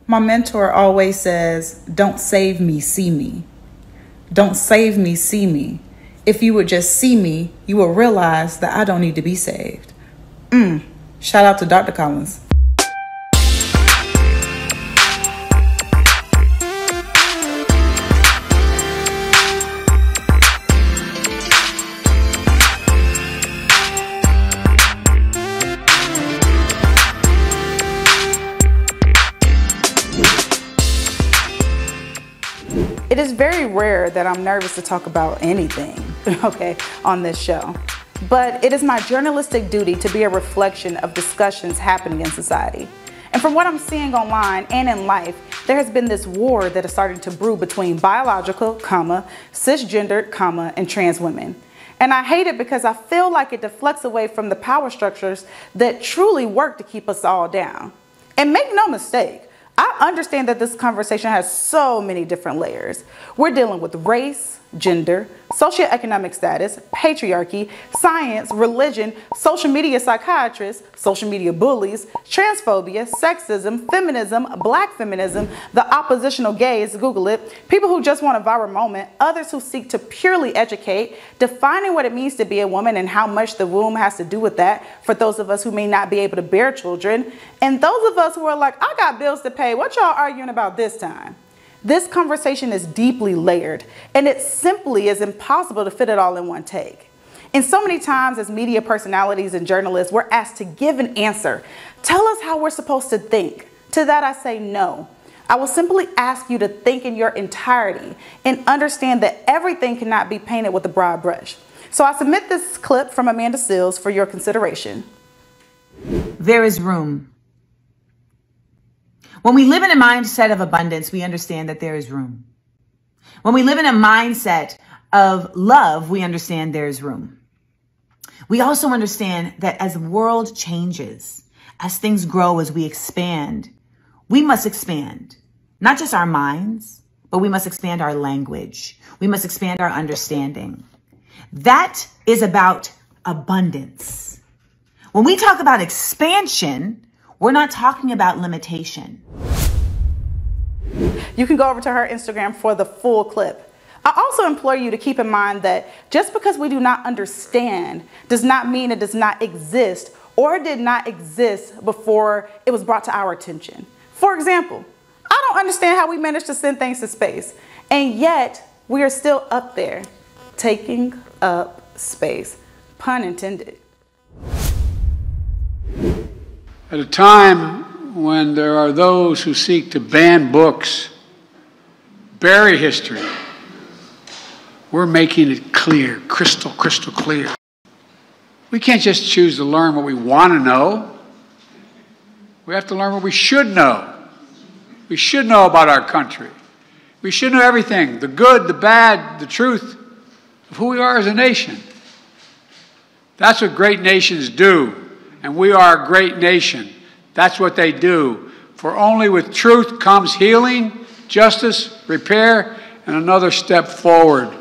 My mentor always says, don't save me, see me. Don't save me, see me. If you would just see me, you will realize that I don't need to be saved. Shout out to Dr. Collins. It is very rare that I'm nervous to talk about anything, okay, on this show. But it is my journalistic duty to be a reflection of discussions happening in society. And from what I'm seeing online and in life, there has been this war that is starting to brew between biological, cis-gendered, and trans women. And I hate it because I feel like it deflects away from the power structures that truly work to keep us all down. And make no mistake, I understand that this conversation has so many different layers. We're dealing with race, gender, socioeconomic status, patriarchy, science, religion, social media psychiatrists, social media bullies, transphobia, sexism, feminism, black feminism, the oppositional gays, Google it, people who just want a viral moment, others who seek to purely educate, defining what it means to be a woman and how much the womb has to do with that for those of us who may not be able to bear children, and those of us who are like, I got bills to pay, what y'all arguing about this time? This conversation is deeply layered, and it simply is impossible to fit it all in one take. And so many times as media personalities and journalists, we're asked to give an answer. Tell us how we're supposed to think. To that I say no. I will simply ask you to think in your entirety and understand that everything cannot be painted with a broad brush. So I submit this clip from Amanda Seales for your consideration. There is room. When we live in a mindset of abundance, we understand that there is room. When we live in a mindset of love, we understand there is room. We also understand that as the world changes, as things grow, as we expand, we must expand, not just our minds, but we must expand our language. We must expand our understanding. That is about abundance. When we talk about expansion, we're not talking about limitation. You can go over to her Instagram for the full clip. I also implore you to keep in mind that just because we do not understand does not mean it does not exist or did not exist before it was brought to our attention. For example, I don't understand how we managed to send things to space, and yet we are still up there, taking up space, pun intended. At a time when there are those who seek to ban books, bury history, we're making it clear, crystal clear. We can't just choose to learn what we want to know. We have to learn what we should know. We should know about our country. We should know everything, the good, the bad, the truth of who we are as a nation. That's what great nations do. And we are a great nation. That's what they do. For only with truth comes healing, justice, repair, and another step forward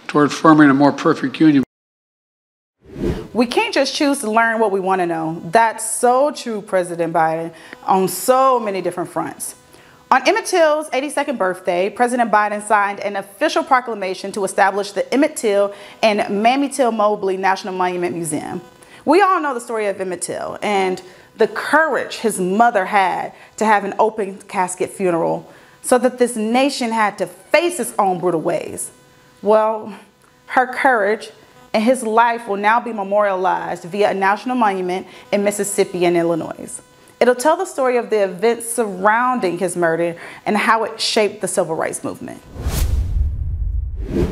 toward forming a more perfect union. We can't just choose to learn what we want to know. That's so true, President Biden, on so many different fronts. On Emmett Till's 82nd birthday, President Biden signed an official proclamation to establish the Emmett Till and Mamie Till Mobley National Monument Museum. We all know the story of Emmett Till and the courage his mother had to have an open casket funeral so that this nation had to face its own brutal ways. Well, her courage and his life will now be memorialized via a national monument in Mississippi and Illinois. It'll tell the story of the events surrounding his murder and how it shaped the civil rights movement.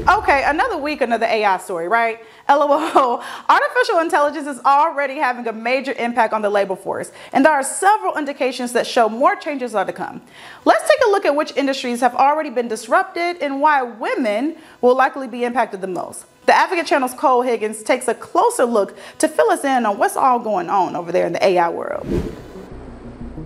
Okay, another week, another AI story, right? LOL, artificial intelligence is already having a major impact on the labor force, and there are several indications that show more changes are to come. Let's take a look at which industries have already been disrupted and why women will likely be impacted the most. The Advocate Channel's Cole Higgins takes a closer look to fill us in on what's all going on over there in the AI world.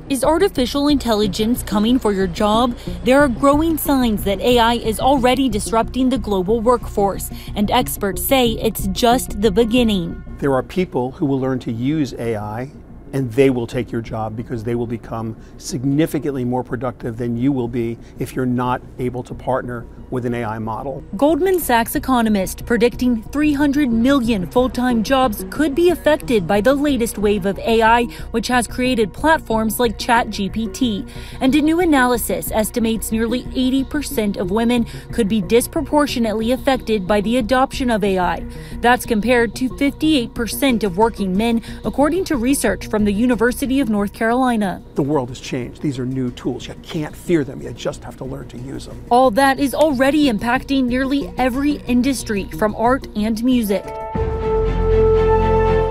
Is artificial intelligence coming for your job? There are growing signs that AI is already disrupting the global workforce, and experts say it's just the beginning. There are people who will learn to use AI and they will take your job because they will become significantly more productive than you will be if you're not able to partner with an AI model. Goldman Sachs economist predicting 300 million full-time jobs could be affected by the latest wave of AI, which has created platforms like ChatGPT. And a new analysis estimates nearly 80% of women could be disproportionately affected by the adoption of AI. That's compared to 58% of working men, according to research from the University of North Carolina. The world has changed. These are new tools. You can't fear them. You just have to learn to use them. All that is already impacting nearly every industry, from art and music,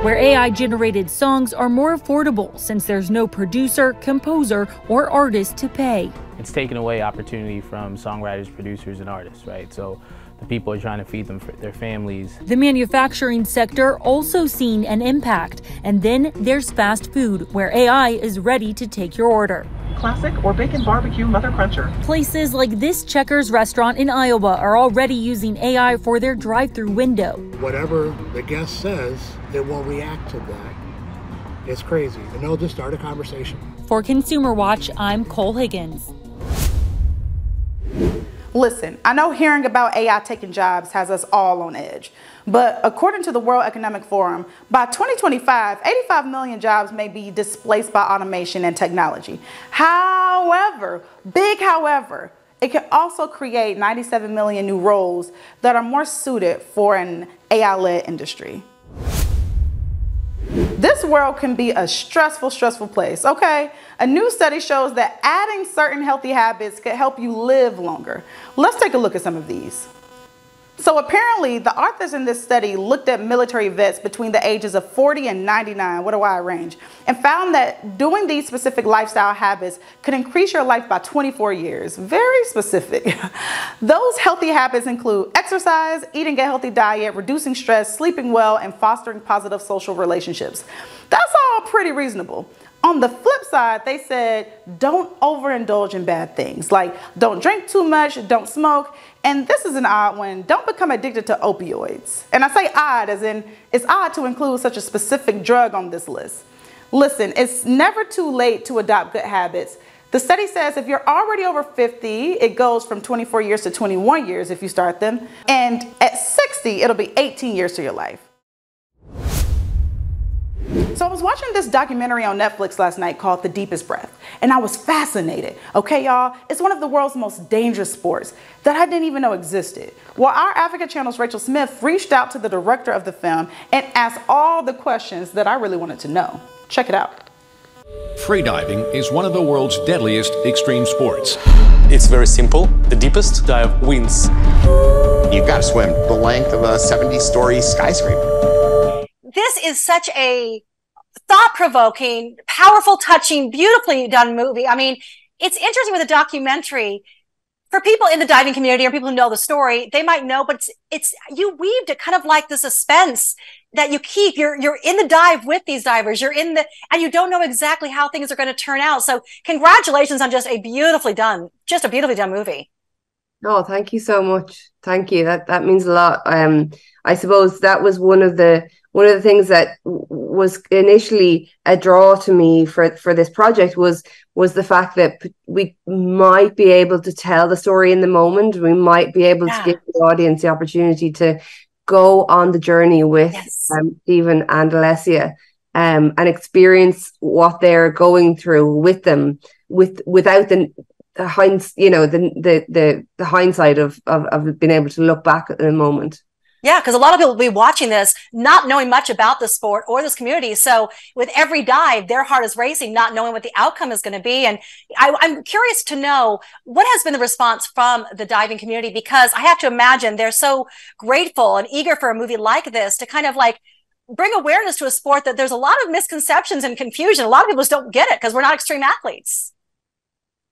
where AI-generated songs are more affordable since there's no producer, composer, or artist to pay. It's taken away opportunity from songwriters, producers, and artists, right? So the people are trying to feed them, their families. The manufacturing sector also seen an impact. And then there's fast food, where AI is ready to take your order. Classic or bacon barbecue mother cruncher. Places like this Checkers restaurant in Iowa are already using AI for their drive-through window. Whatever the guest says, it will react to that. It's crazy. And they'll just start a conversation. For Consumer Watch, I'm Cole Higgins. Listen, I know hearing about AI taking jobs has us all on edge, but according to the World Economic Forum, by 2025, 85 million jobs may be displaced by automation and technology. However, it can also create 97 million new roles that are more suited for an AI-led industry. This world can be a stressful place, okay? A new study shows that adding certain healthy habits could help you live longer. Let's take a look at some of these. So apparently, the authors in this study looked at military vets between the ages of 40 and 99, what a wide range, and found that doing these specific lifestyle habits could increase your life by 24 years. Very specific. Those healthy habits include exercise, eating a healthy diet, reducing stress, sleeping well, and fostering positive social relationships. That's all pretty reasonable. On the flip side, they said, don't overindulge in bad things, like don't drink too much, don't smoke, and this is an odd one, don't become addicted to opioids. And I say odd as in, it's odd to include such a specific drug on this list. Listen, it's never too late to adopt good habits. The study says if you're already over 50, it goes from 24 years to 21 years if you start them, and at 60, it'll be 18 years to your life. So I was watching this documentary on Netflix last night called The Deepest Breath, and I was fascinated. Okay, y'all, it's one of the world's most dangerous sports that I didn't even know existed. Well, our Africa Channel's Rachel Smith reached out to the director of the film and asked all the questions that I really wanted to know. Check it out. Freediving is one of the world's deadliest extreme sports. It's very simple. The deepest dive wins. You've got to swim the length of a 70-story skyscraper. This is such a thought-provoking, powerful, touching, beautifully done movie. I mean, it's interesting with a documentary. For people in the diving community or people who know the story, they might know, but it's you weaved it kind of like the suspense that you keep. You're in the dive with these divers. And you don't know exactly how things are going to turn out. So congratulations on just a beautifully done movie. Oh, thank you so much. Thank you. That means a lot. I suppose that was one of the things that was initially a draw to me for this project was the fact that we might be able to tell the story in the moment. We might be able to give the audience the opportunity to go on the journey with Stephen and Alessia and experience what they're going through with them without the hindsight of being able to look back at the moment. Yeah, because a lot of people will be watching this not knowing much about the sport or this community. So with every dive, their heart is racing, not knowing what the outcome is going to be. And I'm curious to know what has been the response from the diving community, because I have to imagine they're so grateful and eager for a movie like this to kind of like bring awareness to a sport that there's a lot of misconceptions and confusion. A lot of people just don't get it because we're not extreme athletes.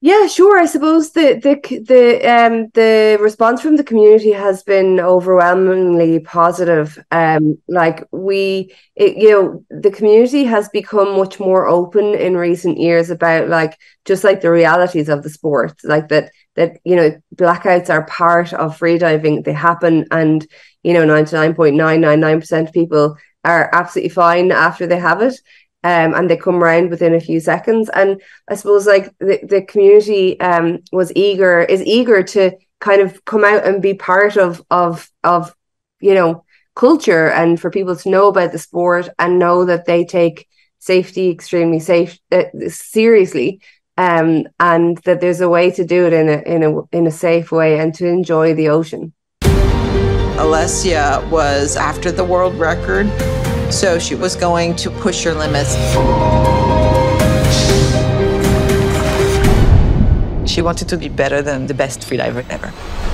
Yeah, sure. I suppose the response from the community has been overwhelmingly positive. The community has become much more open in recent years about just the realities of the sport, that blackouts are part of freediving. They happen, and 99.999% of people are absolutely fine after they have it. and they come around within a few seconds. And I suppose like the community is eager to kind of come out and be part of culture, and for people to know about the sport and know that they take safety extremely seriously, and that there's a way to do it in a safe way and to enjoy the ocean. Alessia was after the world record, so she was going to push her limits. She wanted to be better than the best freediver ever.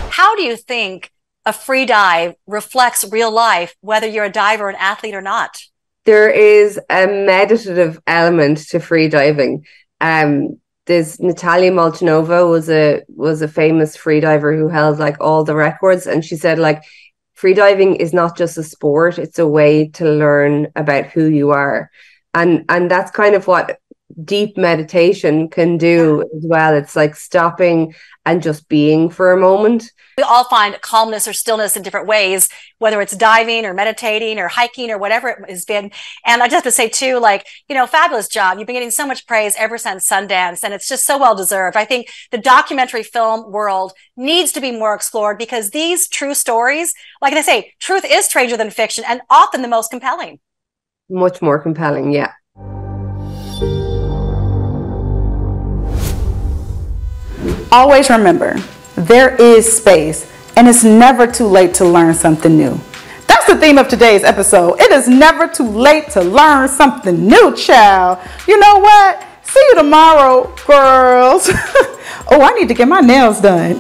How do you think a free dive reflects real life, whether you're a diver, an athlete or not? There is a meditative element to free diving. There's Natalia Molchanova was a famous free diver who held like all the records, and she said like free diving is not just a sport, it's a way to learn about who you are. And that's kind of what deep meditation can do as well. It's like stopping and just being for a moment. We all find calmness or stillness in different ways, whether it's diving or meditating or hiking or whatever it has been. And I just have to say too, like, fabulous job. You've been getting so much praise ever since Sundance, and it's just so well deserved. I think the documentary film world needs to be more explored, because these true stories, like they say, truth is stranger than fiction, and often the most compelling. Much more compelling, yeah. Always remember, there is space, and it's never too late to learn something new. That's the theme of today's episode. It is never too late to learn something new, child. You know what? See you tomorrow, girls. Oh, I need to get my nails done.